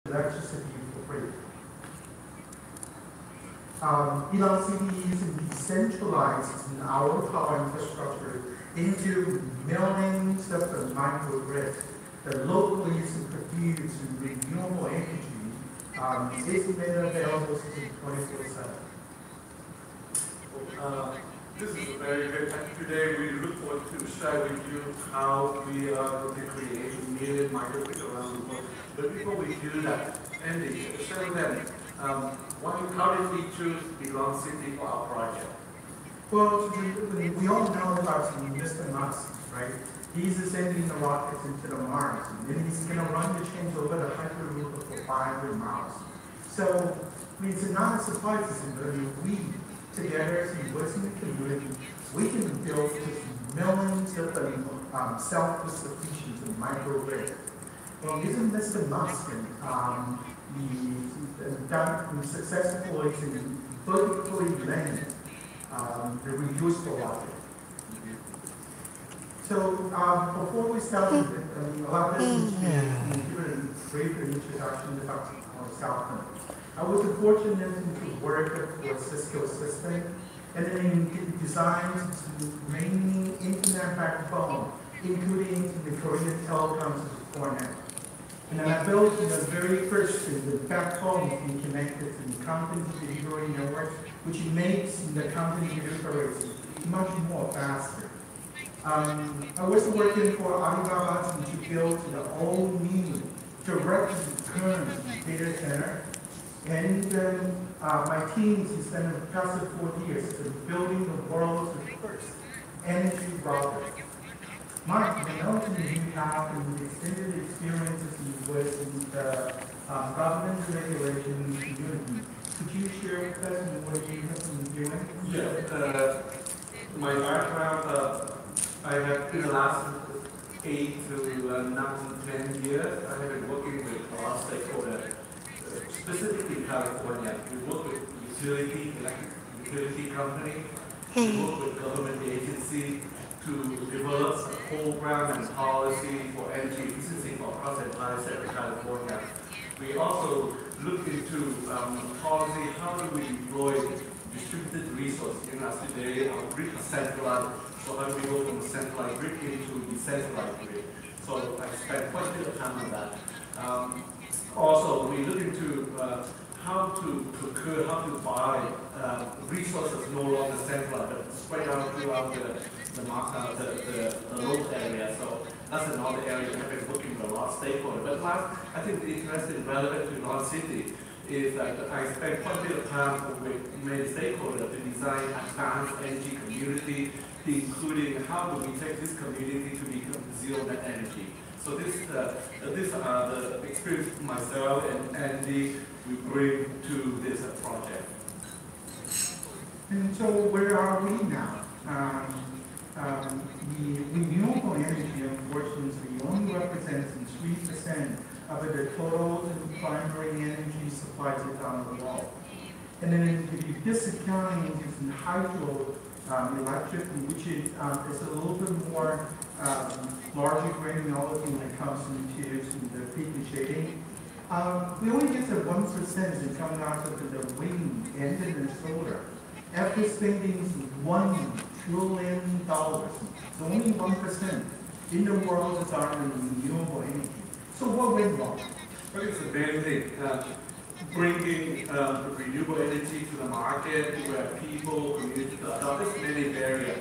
electricity for free. Eloncity is decentralized our power infrastructure into millions of the microgrids that locally produce renewable energy is made available to 24/7. This is a very good time. Today we look forward to share with you how we are going to create a million microgrids around the world. But before we do that, Andy, share with them how did we choose Eloncity for our project? Well, we all know about Mr. Musk, right? He's sending the rockets into the Mars, and then he's going to run the chains over the Hyperloop for 500 miles. So, it's not a surprise that we, together as a Western community, we can build just millions of self-sufficient microgrids. Well, isn't Mr. Musk the successful in vertically blending the reusable water? So before we start, allow me to give a brief introduction about myself. I was fortunate to work for Cisco system and then designed mainly internet backbone, including the Korean telecoms format. And then I built the very first the backbone to be connected to the company delivery network, which makes the company delivery much more faster. I was working for Alibaba to build the all new direct current data center. And my team has spent the past 4 years building the world's first energy router. Mike, I know you have extended experiences with the government regulation community. Could you share with us what you have been doing? Yes. My background, I have in the last 8 to 10 years, I have been working with a lot of stakeholders, specifically in California. We work with electric utility company, we work with government agency to develop a program and policy for energy efficiency for across the entire state of California. We also look into policy, how do we deploy distributed resources. In us today, our grid is centralized, so how do we go from a centralized grid into decentralized grid? So I spent quite a bit of time on that. Also, we look into how to procure, how to buy resources no longer centralized, but spread out throughout the local area. So that's another area that I've been working with a lot of stakeholders. But last, I think the interesting relevant to Eloncity is that I spent quite a bit of time with many stakeholders to design advanced energy community, including how do we take this community to become zero net energy. So these are the experience myself and Andy we bring to this project. And so where are we now? The renewable energy, unfortunately, only represents 3% of the total primary energy supplies around the world. And then if you discounting this hydro electric, which is a little bit more larger granularity when it comes to the peak shading. We only get to 1% that coming out of the wind and the solar. After spending $1 trillion, so only 1% in the world is on renewable energy. So what went wrong? Well, it's a very thing. Bringing renewable energy to the market where people, community, there's many barriers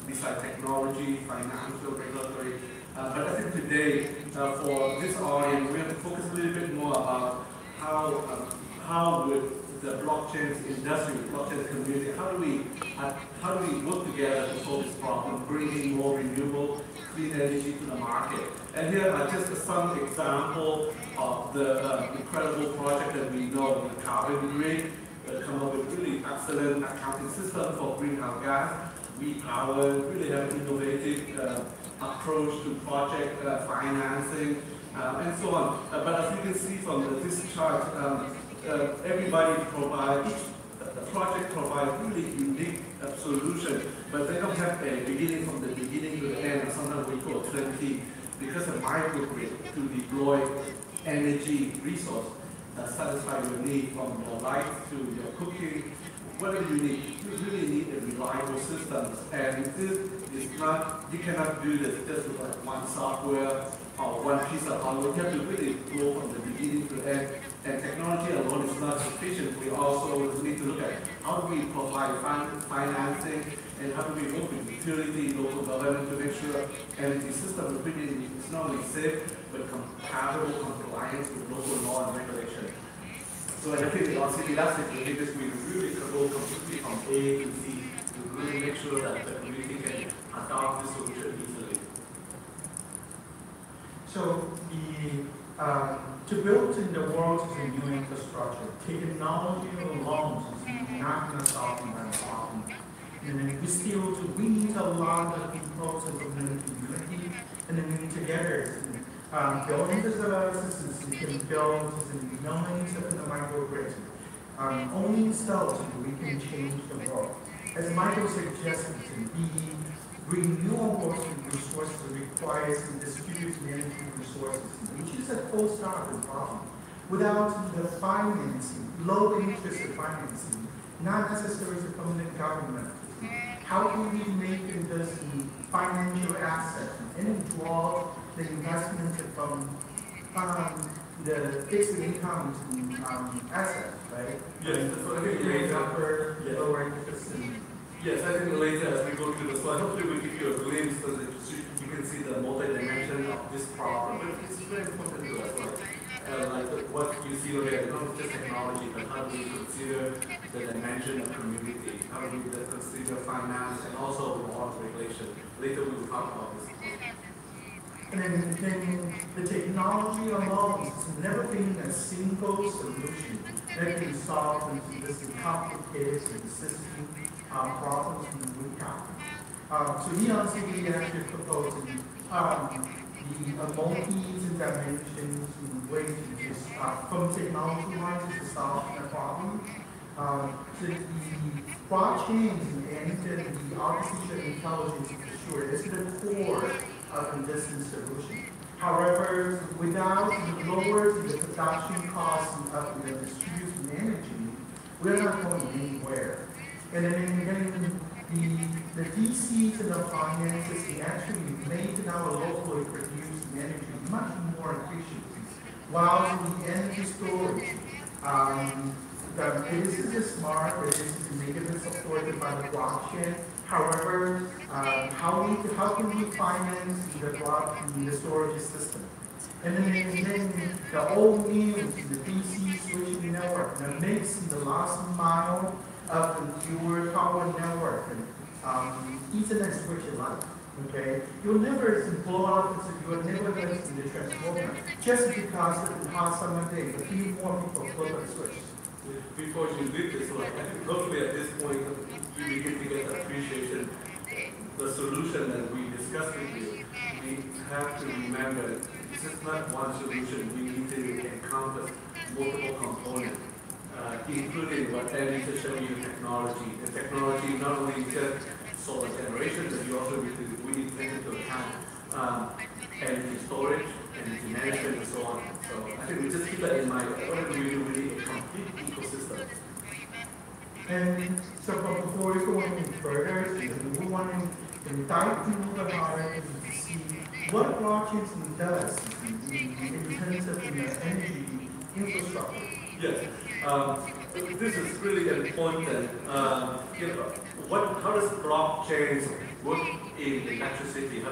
besides technology, financial, regulatory. But I think today, for this audience, we have to focus a little bit more about how with the blockchain industry, blockchain community, how do we work together to solve this problem, bringing more renewable, clean energy to the market. And here are just some example of the incredible project that we know, the carbon grid, come up with really excellent accounting system for greenhouse gas. We really have an innovative approach to project financing and so on. But as you can see from this chart, everybody provides, the project provides really unique solution, but they don't have a beginning from the beginning to the end, or sometimes we call turnkey, because of microgrid to deploy energy resource that satisfies your need from your light to your cooking, whatever you need. You really need a reliable system. And this is not, you cannot do this just with like one software or one piece of hardware. You have to really go from the beginning to the end. And technology alone is not sufficient. We also need to look at how do we provide financing and how do we work with utility, local government to make sure energy system is not only safe but compatible, compliant with local law and regulation. So I think Eloncity, that's the biggest we really can go completely from A to Z to really make sure that the community can adopt this solution easily. So to build in the world is a new infrastructure. Technology alone is not going to solve the problem. And we need a lot of people to live in the community, and then together, building this systems, we can build millions of the microgrids. Only so we can change the world. As Michael suggested, the renewable resources requires distributed energy resources, which is a full stop problem. Without the financing, low interest financing, not necessarily from the government. How can we make this financial asset and draw the investment from the fixed income asset, right? Yes, so I think lower interest. Yes, I think later as we go through the slide, hopefully we'll give you a glimpse so that you can see the multi-dimension of this problem. But it's very important to us, like what you see over there, not just technology, but how do we consider the dimension of community? How do we consider finance and also law and regulation? Later we will talk about this. And then the technology alone has never been a single solution that can solve this complicated system problems we have. So Eloncity actually proposing the multi-dimensions way to just from technology-wise to solve the problem. So the blockchain and the artificial intelligence for sure is the core of this solution. However, without the lower the production costs of the distributed energy, we're not going anywhere. And then the DCs and the finances actually make our locally produced energy much more efficient. While the energy storage, this is smart, this is natively supported by the blockchain. However, how can we finance the storage system? And then the old new, the DC switching network that makes the last mile of your power network, Ethernet switch alike. Okay, you'll never blow up, you'll never get the transformer just because of the past summer day. A few more people flip the switch. Before you leave this one, I think hopefully at this point you begin to get the appreciation. The solution that we discussed with you, we have to remember this is not one solution. We need to encompass multiple components, including what Andy just showed you, technology. The technology not only just solar generation, but we need to take into account energy storage, energy management, and so on. So I think we just keep that in mind. Whatever we do, we need a complete ecosystem. And so before we go any further, we want to dive into the higher to see what blockchain does in terms of the energy infrastructure. Yes, this is really important. How does blockchains work in electricity? How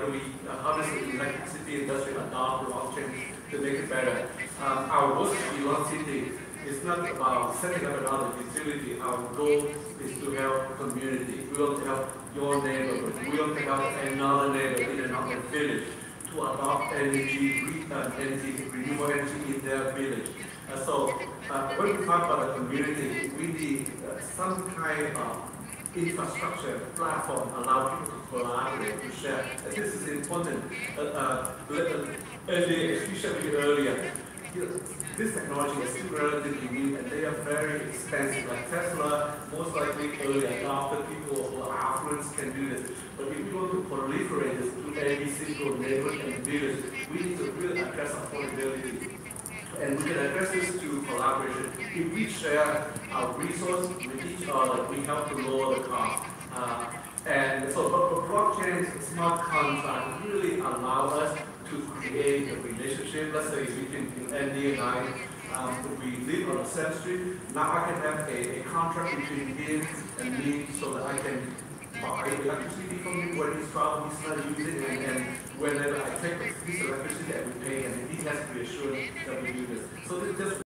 does the electricity industry adopt blockchain to make it better? Our work at Eloncity is not about setting up another utility. Our goal is to help community. We want to help your neighborhood. We want to help another neighborhood in another village to adopt renewable energy in their village. So when we talk about the community, we need some kind of infrastructure platform allow people to collaborate, to share. And this is important. As we shared earlier, this technology is still relatively new and they are very expensive. Like Tesla, most likely early adopter people who are affluent can do this. But if we want to proliferate this to every single neighborhood and village, we need to really address affordability. and we can address this through collaboration. If we share our resources with each other, we help to lower the cost. And so blockchain smart contract really allow us to create a relationship. Let's say we can, Andy and I, we live on the same street. Now I can have a contract between him and me so that I can buy electricity from him when he's traveling, he's not using it, and whenever I take his electricity, I will pay, and he has to be assured that we do this. So this